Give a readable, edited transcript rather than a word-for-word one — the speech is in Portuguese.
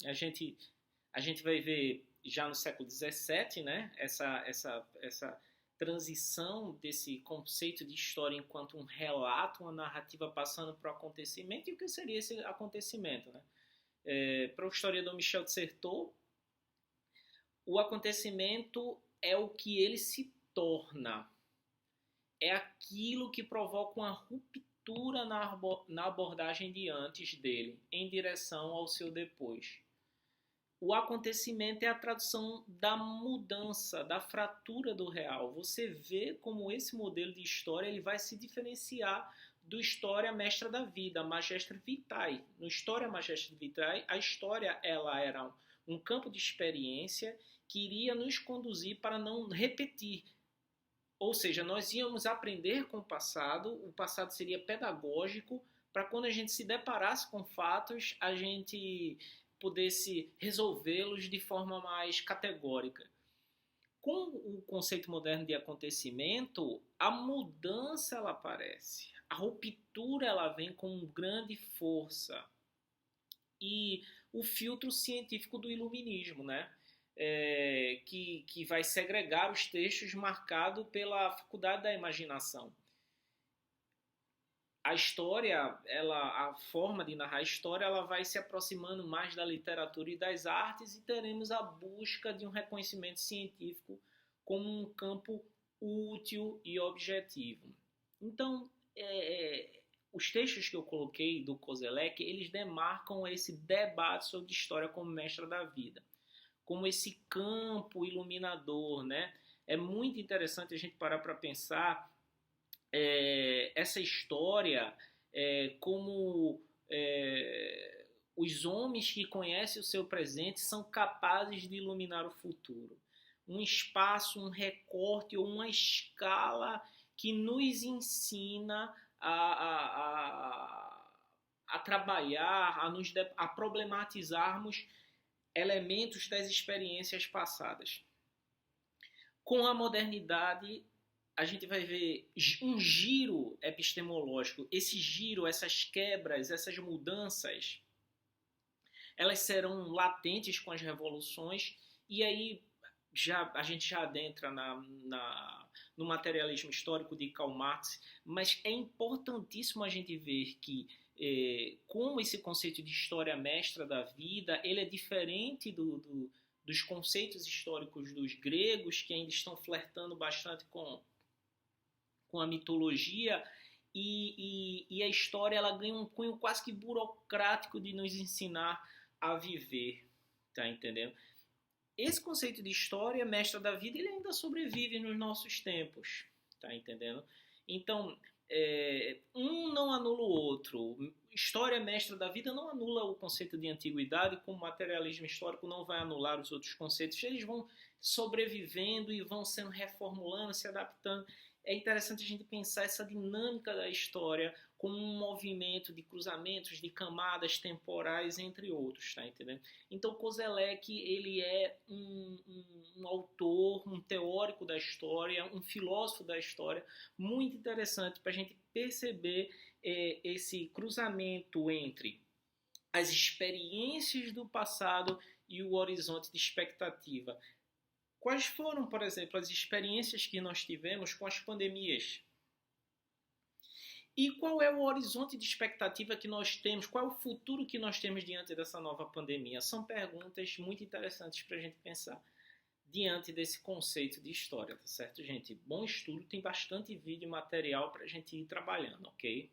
A gente, a gente vai ver já no século XVII, né, essa transição desse conceito de história enquanto um relato, uma narrativa passando por um acontecimento, e o que seria esse acontecimento, né? Para o historiador Michel de Certeau, o acontecimento é o que ele se torna, é aquilo que provoca uma ruptura na abordagem de antes dele, em direção ao seu depois. O acontecimento é a tradução da mudança, da fratura do real. Você vê como esse modelo de história ele vai se diferenciar do História Mestra da Vida, Magistra Vitae. No História Magistra Vitae, a história ela era um campo de experiência que iria nos conduzir para não repetir. Ou seja, nós íamos aprender com o passado seria pedagógico, para quando a gente se deparasse com fatos, a gente pudesse resolvê-los de forma mais categórica. Com o conceito moderno de acontecimento, a mudança ela aparece, a ruptura ela vem com grande força e o filtro científico do iluminismo, né? Que vai segregar os textos marcado pela faculdade da imaginação. A história, a forma de narrar a história, ela vai se aproximando mais da literatura e das artes e teremos a busca de um reconhecimento científico como um campo útil e objetivo. Então, os textos que eu coloquei do Koselleck, eles demarcam esse debate sobre história como mestra da vida, como esse campo iluminador, né? É muito interessante a gente parar para pensar essa história como os homens que conhecem o seu presente são capazes de iluminar o futuro. Um espaço, um recorte ou uma escala que nos ensina a trabalhar, a problematizarmos elementos das experiências passadas. Com a modernidade, a gente vai ver um giro epistemológico. Esse giro, essas quebras, essas mudanças, elas serão latentes com as revoluções e aí a gente já adentra no materialismo histórico de Karl Marx, mas é importantíssimo a gente ver que como esse conceito de história mestra da vida, ele é diferente dos conceitos históricos dos gregos, que ainda estão flertando bastante com a mitologia, e a história ela ganha um cunho quase que burocrático de nos ensinar a viver, tá entendendo? Esse conceito de história mestra da vida, ele ainda sobrevive nos nossos tempos, tá entendendo? Então, um não anula o outro. História mestra da vida não anula o conceito de antiguidade, como materialismo histórico não vai anular os outros conceitos. Eles vão sobrevivendo e vão sendo reformulando, se adaptando. É interessante a gente pensar essa dinâmica da história como um movimento de cruzamentos, de camadas temporais, entre outros, tá entendendo? Então, Koselleck, ele é um autor, um teórico da história, um filósofo da história, muito interessante para a gente perceber esse cruzamento entre as experiências do passado e o horizonte de expectativa. Quais foram, por exemplo, as experiências que nós tivemos com as pandemias? E qual é o horizonte de expectativa que nós temos? Qual é o futuro que nós temos diante dessa nova pandemia? São perguntas muito interessantes para a gente pensar diante desse conceito de história, tá certo, gente? Bom estudo, tem bastante vídeo e material para a gente ir trabalhando, ok?